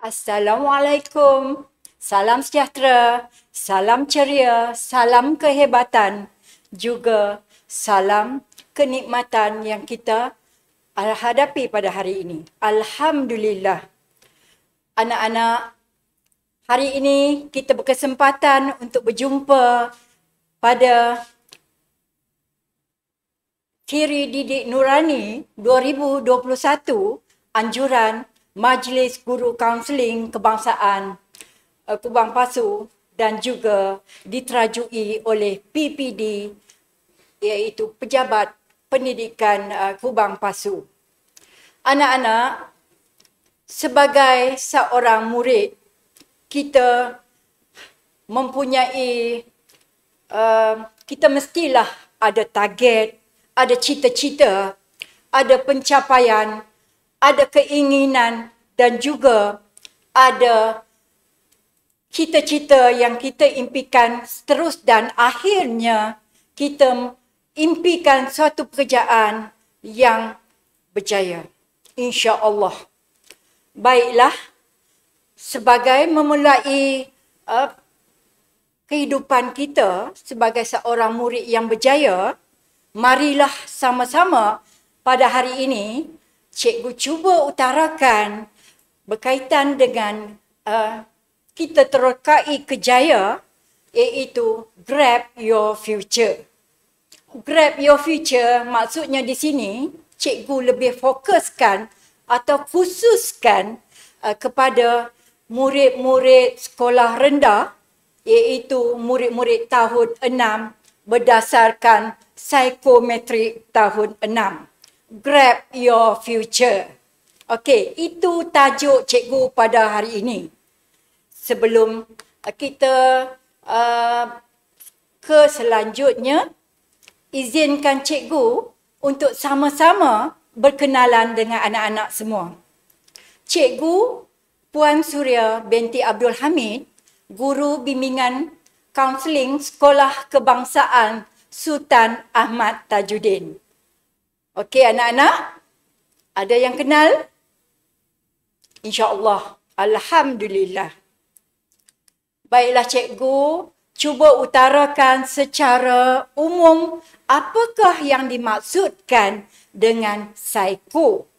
Assalamualaikum. Salam sejahtera, salam ceria, salam kehebatan, juga salam kenikmatan yang kita hadapi pada hari ini. Alhamdulillah. Anak-anak, hari ini kita berkesempatan untuk berjumpa pada Kiri Didik Nurani 2021, anjuran Majlis Guru Kaunseling Kebangsaan Kubang Pasu dan juga diterajui oleh PPD, iaitu Pejabat Pendidikan Kubang Pasu. Anak-anak, sebagai seorang murid, kita mempunyai, kita mestilah ada target, ada cita-cita, ada pencapaian, ada keinginan dan juga ada cita-cita yang kita impikan terus dan akhirnya kita impikan suatu pekerjaan yang berjaya. InsyaAllah. Baiklah, sebagai memulai kehidupan kita sebagai seorang murid yang berjaya, marilah sama-sama pada hari ini cikgu cuba utarakan berkaitan dengan kita terkai kejaya, iaitu Grab Your Future. Grab Your Future maksudnya di sini cikgu lebih fokuskan atau khususkan kepada murid-murid sekolah rendah, iaitu murid-murid tahun 6 berdasarkan psikometrik tahun 6. Grab Your Future. Okey, itu tajuk cikgu pada hari ini. Sebelum kita ke selanjutnya, izinkan cikgu untuk sama-sama berkenalan dengan anak-anak semua. Cikgu Puan Suria binti Abdul Hamid, Guru Bimbingan Kaunseling Sekolah Kebangsaan Sultan Ahmad Tajuddin. Okey anak-anak, ada yang kenal? InsyaAllah. Alhamdulillah. Baiklah cikgu, cuba utarakan secara umum apakah yang dimaksudkan dengan psiko.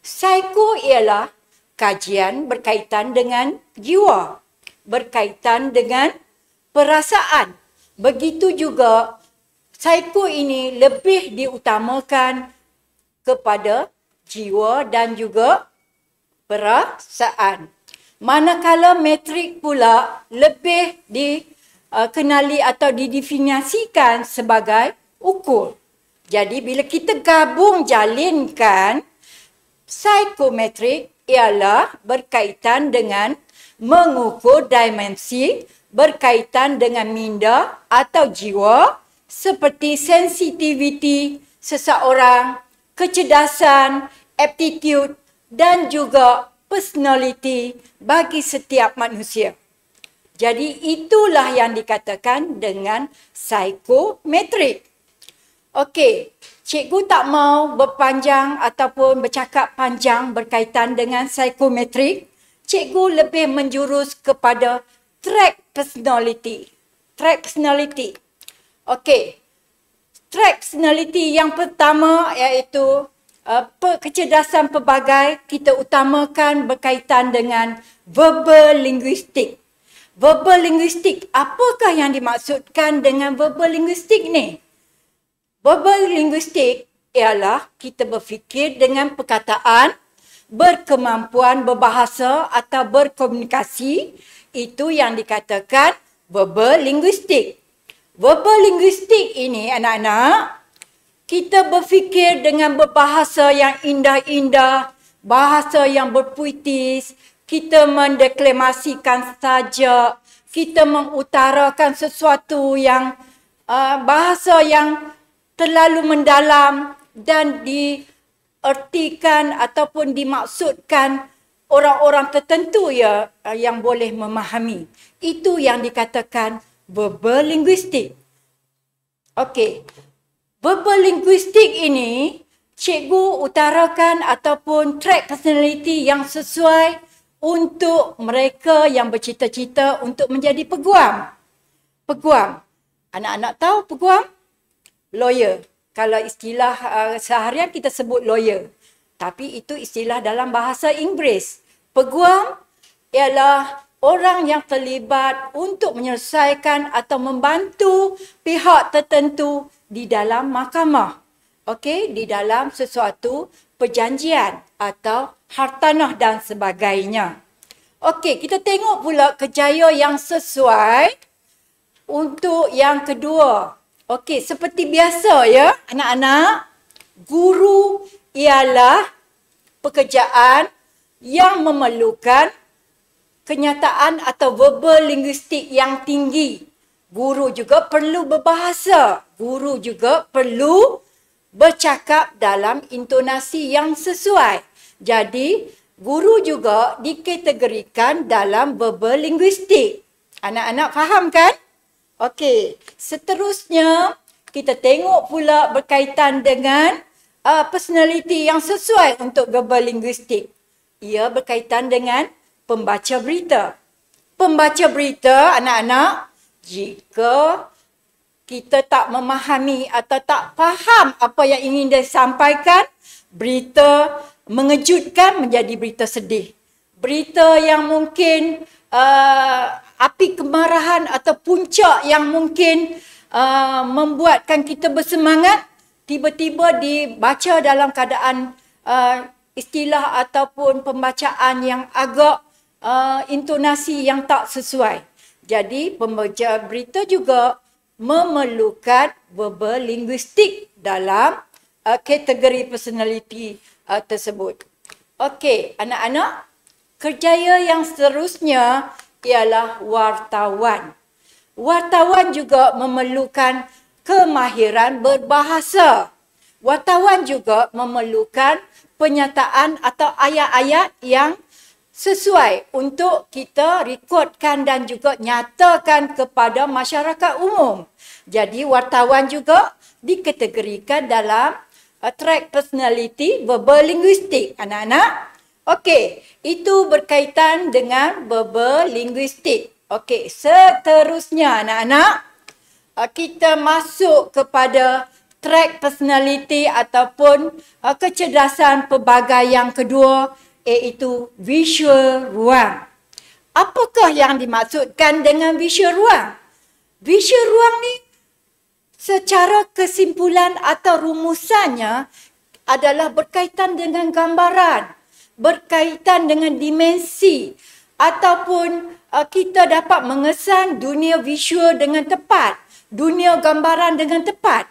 Psiko ialah kajian berkaitan dengan jiwa, berkaitan dengan perasaan. Begitu juga psiko ini lebih diutamakan kepada jiwa dan juga perasaan. Manakala metrik pula lebih dikenali atau didefinisikan sebagai ukur. Jadi bila kita gabung jalinkan, psikometrik ialah berkaitan dengan mengukur dimensi berkaitan dengan minda atau jiwa seperti sensitiviti seseorang, kecerdasan, aptitude dan juga personality bagi setiap manusia. Jadi itulah yang dikatakan dengan psikometrik. Okey, cikgu tak mau berpanjang ataupun bercakap panjang berkaitan dengan psikometrik. Cikgu lebih menjurus kepada track personality. Track personality. Okey. Track personality yang pertama iaitu kecerdasan pelbagai, kita utamakan berkaitan dengan verbal linguistik. Verbal linguistik, apakah yang dimaksudkan dengan verbal linguistik ni? Verbal linguistik ialah kita berfikir dengan perkataan, berkemampuan berbahasa atau berkomunikasi, itu yang dikatakan verbal linguistik. Verbal linguistik ini anak-anak, kita berfikir dengan berbahasa yang indah-indah, bahasa yang berpuitis, kita mendeklamasikan saja, kita mengutarakan sesuatu yang bahasa yang terlalu mendalam dan diertikan ataupun dimaksudkan orang-orang tertentu ya yang boleh memahami. Itu yang dikatakan verbal linguistik. Okey. Verbal linguistik ini cikgu utarakan ataupun track personality yang sesuai untuk mereka yang bercita-cita untuk menjadi peguam. Peguam. Anak-anak tahu peguam? Lawyer. Kalau istilah seharian kita sebut lawyer. Tapi itu istilah dalam bahasa Inggeris. Peguam ialah orang yang terlibat untuk menyelesaikan atau membantu pihak tertentu di dalam mahkamah. Okey, di dalam sesuatu perjanjian atau hartanah dan sebagainya. Okey, kita tengok pula kejayaan yang sesuai untuk yang kedua. Okey, seperti biasa ya, anak-anak, guru ialah pekerjaan yang memerlukan kenyataan atau verbal linguistik yang tinggi. Guru juga perlu berbahasa. Guru juga perlu bercakap dalam intonasi yang sesuai. Jadi, guru juga dikategorikan dalam verbal linguistik. Anak-anak faham kan? Okey, seterusnya kita tengok pula berkaitan dengan personality yang sesuai untuk verbal linguistik. Ia berkaitan dengan pembaca berita. Pembaca berita, anak-anak, jika kita tak memahami atau tak faham apa yang ingin disampaikan, berita mengejutkan menjadi berita sedih. Berita yang mungkin api kemarahan atau puncak yang mungkin membuatkan kita bersemangat, tiba-tiba dibaca dalam keadaan istilah ataupun pembacaan yang agak intonasi yang tak sesuai. Jadi pembaca berita juga memerlukan verbal linguistik dalam kategori personality tersebut. Okey, anak-anak, kerjaya yang seterusnya ialah wartawan. Wartawan juga memerlukan kemahiran berbahasa. Wartawan juga memerlukan penyataan atau ayat-ayat yang sesuai untuk kita rekodkan dan juga nyatakan kepada masyarakat umum. Jadi wartawan juga dikategorikan dalam track personality verbal linguistik, anak-anak. Okey, itu berkaitan dengan verbal linguistik. Okey, seterusnya anak-anak, kita masuk kepada track personality ataupun kecerdasan pelbagai yang kedua, iaitu visual ruang. Apakah yang dimaksudkan dengan visual ruang? Visual ruang ni secara kesimpulan atau rumusannya adalah berkaitan dengan gambaran, berkaitan dengan dimensi ataupun kita dapat mengesan dunia visual dengan tepat, dunia gambaran dengan tepat.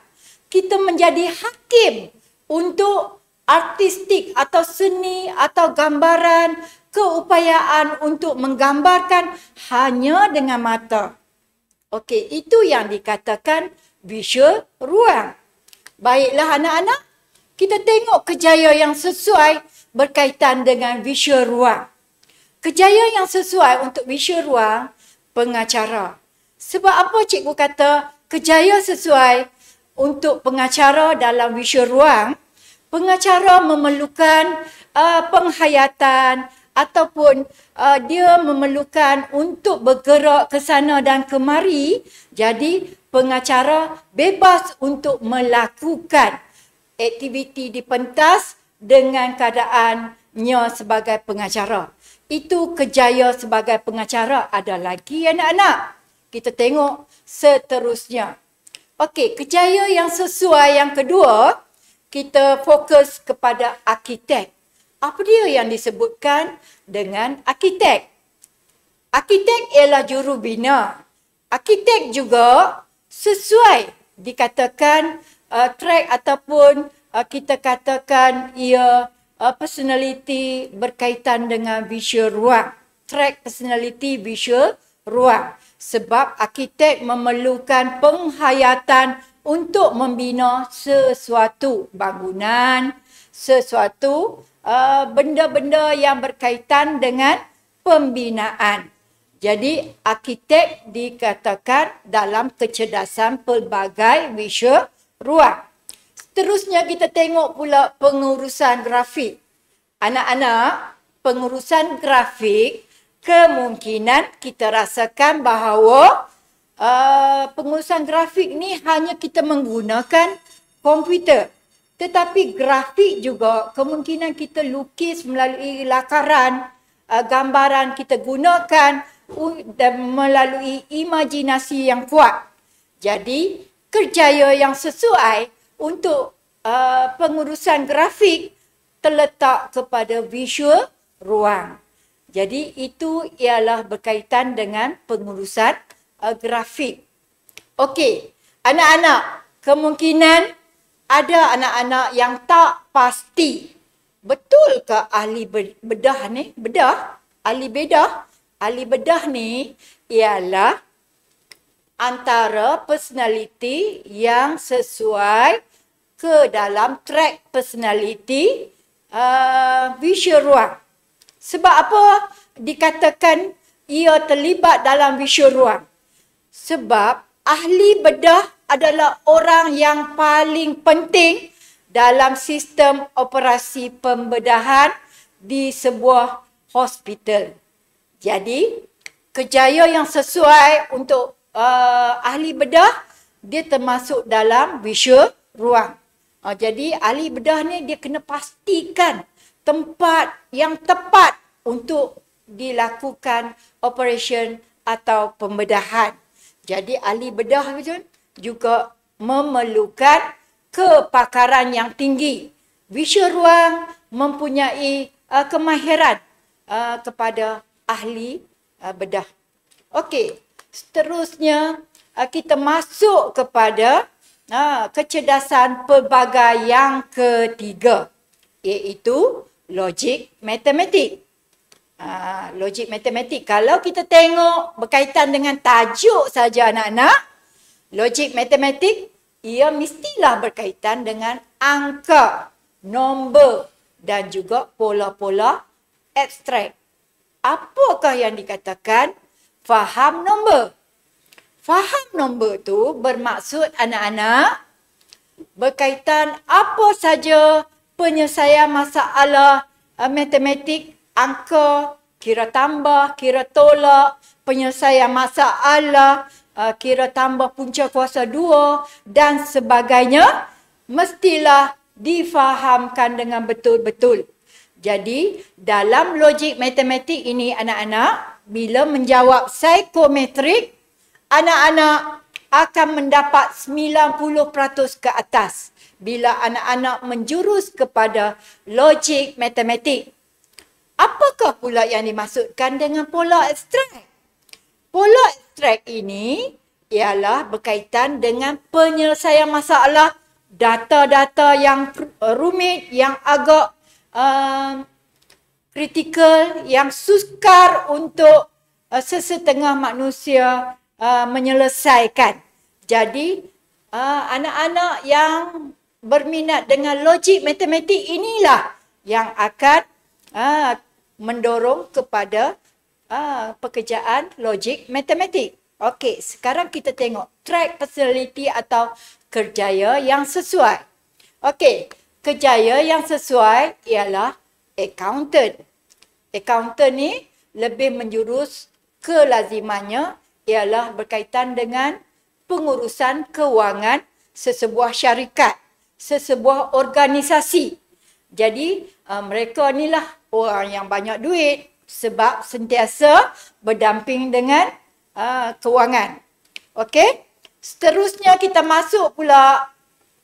Kita menjadi hakim untuk artistik atau seni atau gambaran, keupayaan untuk menggambarkan hanya dengan mata. Okey, itu yang dikatakan visual ruang. Baiklah anak-anak, kita tengok kejayaan yang sesuai berkaitan dengan visual ruang. Kejayaan yang sesuai untuk visual ruang, pengacara. Sebab apa cikgu kata kejayaan sesuai untuk pengacara dalam visual ruang? Pengacara memerlukan penghayatan ataupun dia memerlukan untuk bergerak ke sana dan kemari. Jadi pengacara bebas untuk melakukan aktiviti di pentas dengan keadaannya sebagai pengacara. Itu kejayaan sebagai pengacara. Ada lagi anak-anak. Kita tengok seterusnya. Okey, kejayaan yang sesuai yang kedua, kita fokus kepada arkitek. Apa dia yang disebutkan dengan arkitek? Arkitek ialah jurubina. Arkitek juga sesuai dikatakan track ataupun kita katakan ia personality berkaitan dengan visual ruang. Track personality visual ruang. Sebab arkitek memerlukan penghayatan untuk membina sesuatu bangunan, sesuatu benda-benda yang berkaitan dengan pembinaan. Jadi arkitek dikatakan dalam kecerdasan pelbagai visual ruang. Seterusnya kita tengok pula pengurusan grafik. Anak-anak, pengurusan grafik, kemungkinan kita rasakan bahawa pengurusan grafik ni hanya kita menggunakan komputer. Tetapi grafik juga kemungkinan kita lukis melalui lakaran, gambaran kita gunakan dan melalui imajinasi yang kuat. Jadi kerjaya yang sesuai untuk pengurusan grafik terletak kepada visual ruang. Jadi itu ialah berkaitan dengan pengurusan grafik. Okey, anak-anak, kemungkinan ada anak-anak yang tak pasti. Betul ke ahli bedah ni? Ahli bedah? Ahli bedah ni ialah antara personality yang sesuai ke dalam track personality visual ruang. Sebab apa dikatakan ia terlibat dalam visual ruang? Sebab ahli bedah adalah orang yang paling penting dalam sistem operasi pembedahan di sebuah hospital. Jadi, kerjaya yang sesuai untuk ahli bedah, dia termasuk dalam visual ruang. Jadi, ahli bedah ni dia kena pastikan tempat yang tepat untuk dilakukan operation atau pembedahan. Jadi, ahli bedah juga memerlukan kepakaran yang tinggi. Visual ruang mempunyai kemahiran kepada ahli bedah. Okey, seterusnya kita masuk kepada kecerdasan pelbagai yang ketiga, iaitu logik matematik. Logik matematik, kalau kita tengok berkaitan dengan tajuk saja anak-anak, logik matematik, ia mestilah berkaitan dengan angka, nombor dan juga pola-pola abstrak. Apakah yang dikatakan faham nombor? Faham nombor tu bermaksud anak-anak berkaitan apa saja penyelesaian masalah matematik, angka, kira tambah, kira tolak, penyelesaian masalah, kira tambah punca kuasa 2 dan sebagainya mestilah difahamkan dengan betul-betul. Jadi dalam logik matematik ini anak-anak, bila menjawab psikometrik, anak-anak akan mendapat 90% ke atas bila anak-anak menjurus kepada logik matematik. Apakah pula yang dimaksudkan dengan pola abstrak? Pola abstrak ini ialah berkaitan dengan penyelesaian masalah, data-data yang rumit, yang agak kritikal, yang sukar untuk sesetengah manusia menyelesaikan. Jadi, anak-anak yang berminat dengan logik matematik inilah yang akan mendorong kepada pekerjaan logik matematik. Okey, sekarang kita tengok track personality atau kerjaya yang sesuai. Okey, kerjaya yang sesuai ialah accountant. Accountant ni lebih menjurus kelazimannya ialah berkaitan dengan pengurusan kewangan sesebuah syarikat, sesebuah organisasi. Jadi, mereka inilah orang yang banyak duit sebab sentiasa berdamping dengan kewangan. Okey? Seterusnya kita masuk pula,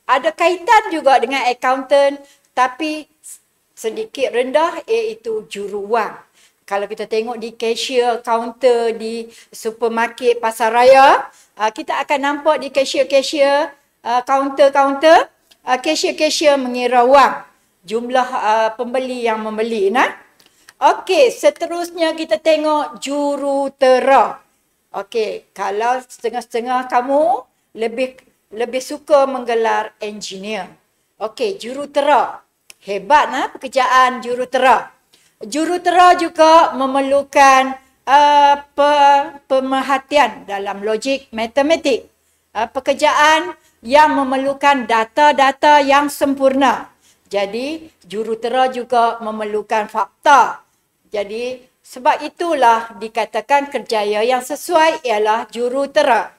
ada kaitan juga dengan accountant tapi sedikit rendah, iaitu juruwang. Kalau kita tengok di cashier counter di supermarket pasaraya, kita akan nampak di cashier-cashier counter-counter, cashier-cashier mengira wang, jumlah pembeli yang membeli. Okey, seterusnya kita tengok jurutera. Okey, kalau setengah-setengah kamu lebih suka menggelar engineer. Okey, jurutera. Hebat pekerjaan jurutera. Jurutera juga memerlukan pemerhatian dalam logik matematik. Pekerjaan yang memerlukan data-data yang sempurna. Jadi, jurutera juga memerlukan fakta, Jadi sebab itulah dikatakan kerjaya yang sesuai ialah jurutera.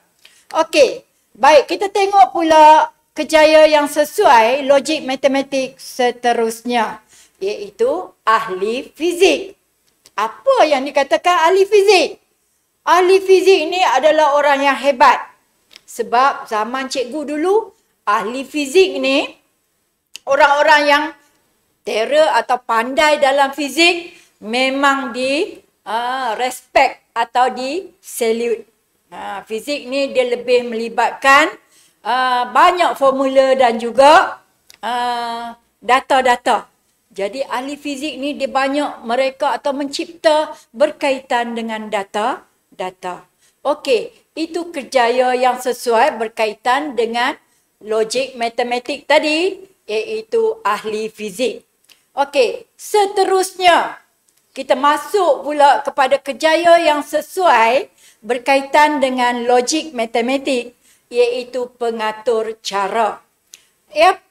Okey, baik, kita tengok pula kerjaya yang sesuai logik matematik seterusnya, iaitu ahli fizik. Apa yang dikatakan ahli fizik? Ahli fizik ni adalah orang yang hebat. Sebab zaman cikgu dulu, ahli fizik ni orang-orang yang terror atau pandai dalam fizik memang di respect atau di salute. Fizik ni dia lebih melibatkan banyak formula dan juga data-data. Jadi ahli fizik ni dia banyak mereka atau mencipta berkaitan dengan data. Okey, itu kerjaya yang sesuai berkaitan dengan logik matematik tadi, iaitu ahli fizik. Okey, seterusnya kita masuk pula kepada kerjaya yang sesuai berkaitan dengan logik matematik, iaitu pengatur cara.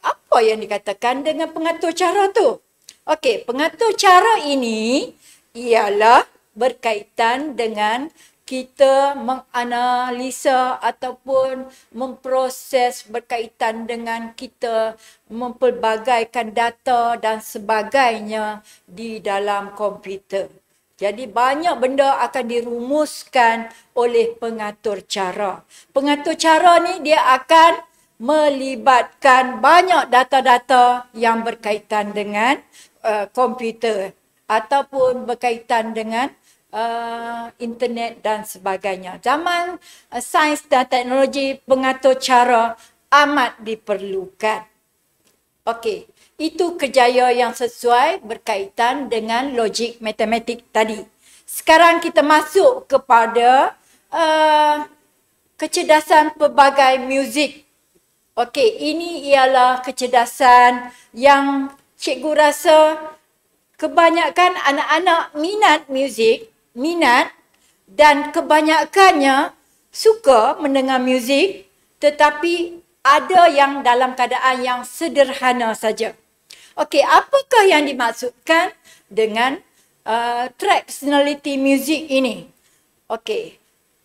Apa yang dikatakan dengan pengatur cara tu? Okey, pengatur cara ini ialah berkaitan dengan kita menganalisa ataupun memproses berkaitan dengan kita mempelbagaikan data dan sebagainya di dalam komputer. Jadi banyak benda akan dirumuskan oleh pengatur cara. Pengatur cara ni dia akan melibatkan banyak data-data yang berkaitan dengan komputer ataupun berkaitan dengan internet dan sebagainya. Zaman sains dan teknologi, pengatur cara amat diperlukan. Okey, itu kerjaya yang sesuai berkaitan dengan logik matematik tadi. Sekarang kita masuk kepada kecerdasan pelbagai muzik. Okey, ini ialah kecerdasan yang cikgu rasa kebanyakan anak-anak minat dan kebanyakannya suka mendengar muzik, tetapi ada yang dalam keadaan yang sederhana saja. Okey, apakah yang dimaksudkan dengan track personality music ini? Okey,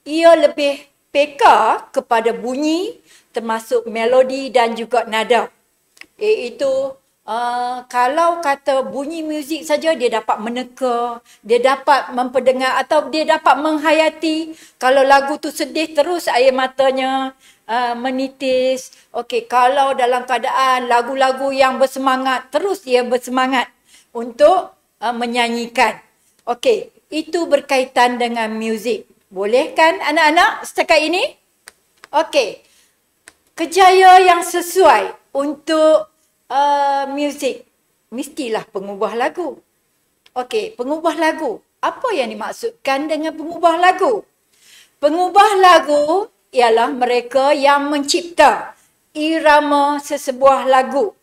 ia lebih peka kepada bunyi, termasuk melodi dan juga nada. Iaitu kalau kata bunyi muzik saja dia dapat meneka, dia dapat memperdengar atau dia dapat menghayati. Kalau lagu tu sedih terus air matanya menitis. Okey, kalau dalam keadaan lagu-lagu yang bersemangat, terus dia bersemangat untuk menyanyikan. Okey, itu berkaitan dengan muzik. Boleh kan anak-anak setakat ini? Okey, kerjaya yang sesuai untuk muzik mestilah pengubah lagu. Okey, pengubah lagu. Apa yang dimaksudkan dengan pengubah lagu? Pengubah lagu ialah mereka yang mencipta irama sesebuah lagu.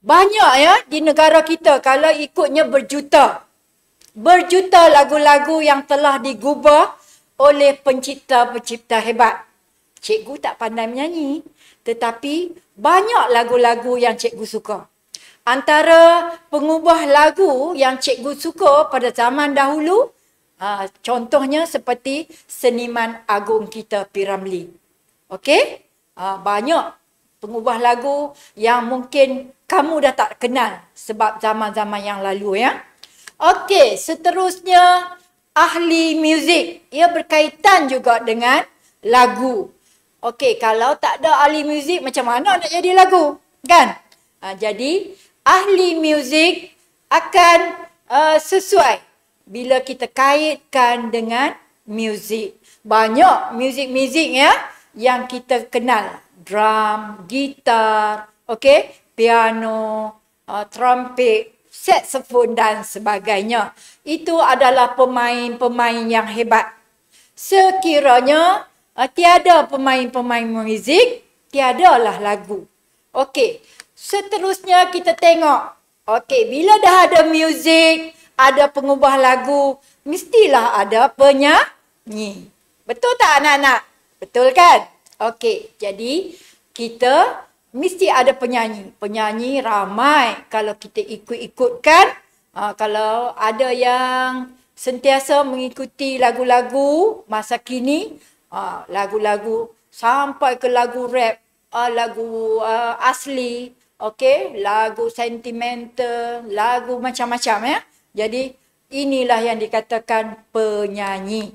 Banyak ya di negara kita, kalau ikutnya berjuta. Berjuta lagu-lagu yang telah digubah oleh pencipta-pencipta hebat. Cikgu tak pandai menyanyi, tetapi banyak lagu-lagu yang cikgu suka. Antara pengubah lagu yang cikgu suka pada zaman dahulu, contohnya seperti seniman agung kita P. Ramlee. Okey? Banyak pengubah lagu yang mungkin kamu dah tak kenal sebab zaman-zaman yang lalu ya. Okey, seterusnya ahli muzik. Ia berkaitan juga dengan lagu. Okey, kalau tak ada ahli muzik macam mana nak jadi lagu? Kan? Jadi ahli muzik akan sesuai bila kita kaitkan dengan muzik. Banyak muzik-muzik ya yang kita kenal. Drum, gitar, okey, piano, trumpet, saxophone dan sebagainya. Itu adalah pemain-pemain yang hebat. Sekiranya tiada pemain-pemain muzik, tiadalah lagu. Okey, seterusnya kita tengok. Okey, bila dah ada muzik, ada pengubah lagu, mestilah ada penyanyi. Betul tak anak-anak? Betul kan? Okey, jadi kita mesti ada penyanyi. Penyanyi ramai kalau kita ikut-ikutkan Kalau ada yang sentiasa mengikuti lagu-lagu masa kini, lagu-lagu sampai ke lagu rap, lagu asli, okey, lagu sentimental, lagu macam-macam ya. Jadi inilah yang dikatakan penyanyi.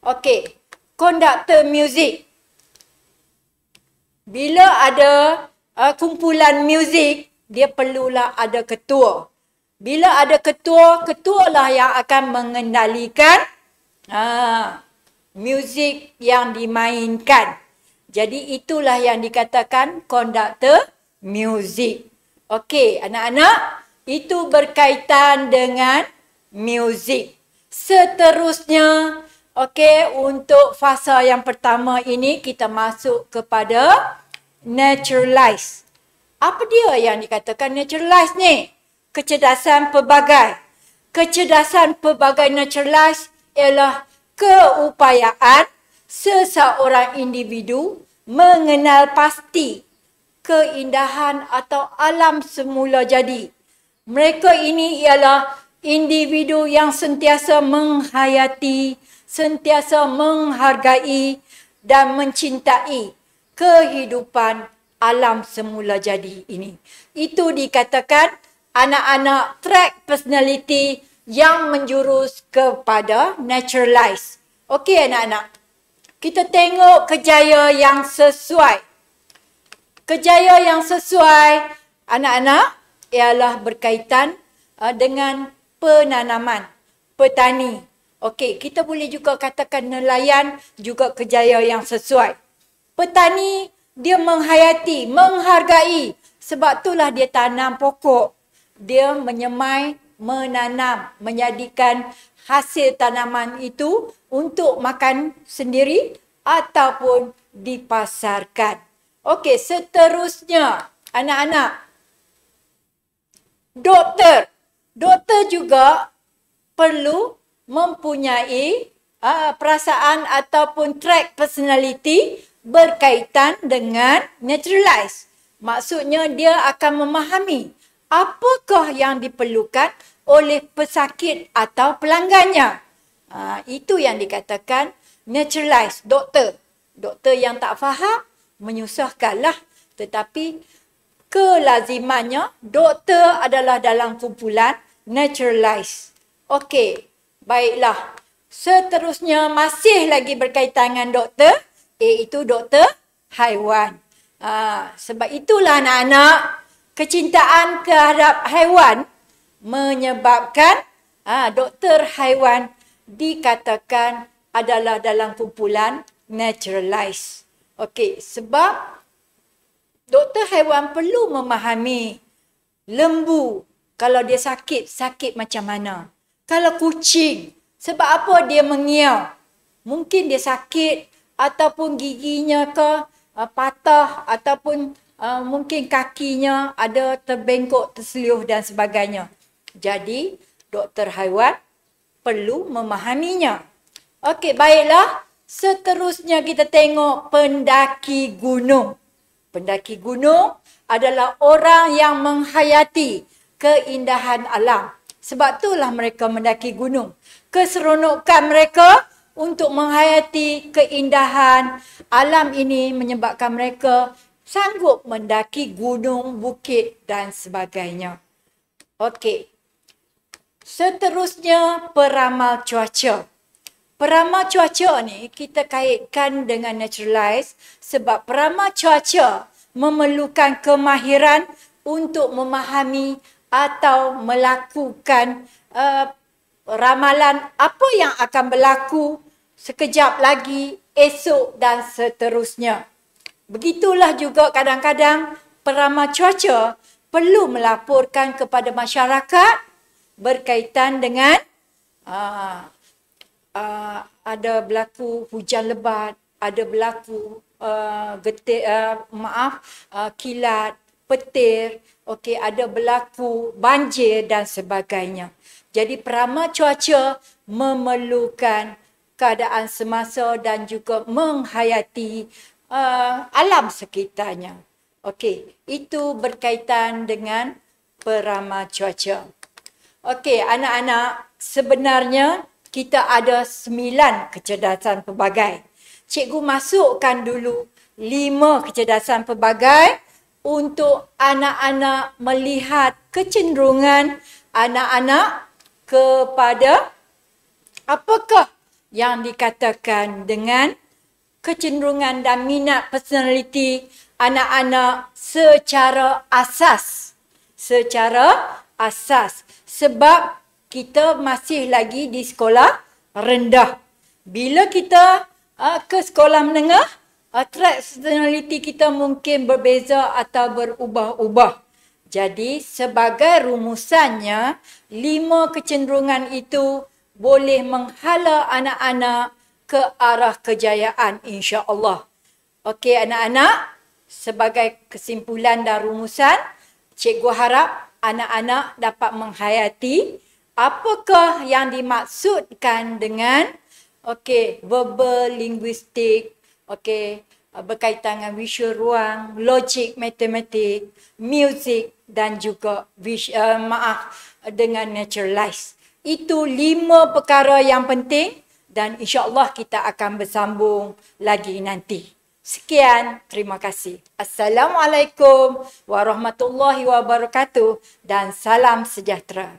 Okey, konduktor muzik. Bila ada kumpulan muzik, dia perlulah ada ketua. Bila ada ketua, ketualah yang akan mengendalikan muzik yang dimainkan. Jadi itulah yang dikatakan konduktor muzik. Okey, anak-anak, itu berkaitan dengan muzik. Seterusnya, okey, untuk fasa yang pertama ini kita masuk kepada naturalize. Apa dia yang dikatakan naturalize ni? Kecerdasan pelbagai. Kecerdasan pelbagai naturalize ialah keupayaan seseorang individu mengenal pasti keindahan atau alam semula jadi. Mereka ini ialah individu yang sentiasa menghayati, sentiasa menghargai dan mencintai kehidupan alam semula jadi ini. Itu dikatakan anak-anak track personality yang menjurus kepada naturalize. Okey anak-anak, kita tengok kejayaan yang sesuai. Kejayaan yang sesuai anak-anak ialah berkaitan dengan penanaman, petani. Okey, kita boleh juga katakan nelayan juga kejayaan yang sesuai. Petani dia menghayati, menghargai, sebab itulah dia tanam pokok. Dia menyemai, menanam, menjadikan hasil tanaman itu untuk makan sendiri ataupun dipasarkan. Okey, seterusnya anak-anak. Doktor. Doktor juga perlu mempunyai perasaan ataupun track personality berkaitan dengan naturalize. Maksudnya dia akan memahami apakah yang diperlukan oleh pesakit atau pelanggannya. Itu yang dikatakan naturalize, doktor. Doktor yang tak faham, menyusahkanlah. Tetapi kelazimannya, doktor adalah dalam kumpulan naturalize. Okey, baiklah. Seterusnya masih lagi berkaitan dengan doktor, iaitu doktor haiwan. Sebab itulah anak-anak, kecintaan terhadap haiwan menyebabkan doktor haiwan dikatakan adalah dalam kumpulan naturalize. Okey, sebab doktor haiwan perlu memahami lembu kalau dia sakit, sakit macam mana. Kalau kucing, sebab apa dia mengiau? Mungkin dia sakit ataupun giginya ke patah ataupun mungkin kakinya ada terbengkok, terseliuh dan sebagainya. Jadi, doktor haiwan perlu memahaminya. Okey, baiklah. Seterusnya kita tengok pendaki gunung. Pendaki gunung adalah orang yang menghayati keindahan alam. Sebab itulah mereka mendaki gunung. Keseronokan mereka untuk menghayati keindahan alam ini menyebabkan mereka sanggup mendaki gunung, bukit dan sebagainya. Okey. Seterusnya peramal cuaca. Peramal cuaca ni kita kaitkan dengan naturalize sebab peramal cuaca memerlukan kemahiran untuk memahami atau melakukan ramalan apa yang akan berlaku sekejap lagi, esok dan seterusnya. Begitulah juga kadang-kadang peramal cuaca perlu melaporkan kepada masyarakat berkaitan dengan ada berlaku hujan lebat, ada berlaku kilat, petir, okey, ada berlaku banjir dan sebagainya. Jadi peramal cuaca memerlukan keadaan semasa dan juga menghayati alam sekitarnya. Okey, itu berkaitan dengan peramal cuaca. Okey, anak-anak, sebenarnya kita ada 9 kecerdasan pelbagai. Cikgu masukkan dulu 5 kecerdasan pelbagai untuk anak-anak melihat kecenderungan anak-anak kepada apakah yang dikatakan dengan kecenderungan dan minat personaliti anak-anak secara asas. Secara asas. Sebab kita masih lagi di sekolah rendah. Bila kita ke sekolah menengah, track personality kita mungkin berbeza atau berubah-ubah. Jadi sebagai rumusannya, 5 kecenderungan itu boleh menghala anak-anak ke arah kejayaan insya-Allah. Okey anak-anak, sebagai kesimpulan dan rumusan, cikgu harap anak-anak dapat menghayati apakah yang dimaksudkan dengan verbal, linguistik, berkaitan dengan visual ruang, logik, matematik, music dan juga dengan naturalize. Itu 5 perkara yang penting dan insya-Allah kita akan bersambung lagi nanti. Sekian, terima kasih. Assalamualaikum warahmatullahi wabarakatuh dan salam sejahtera.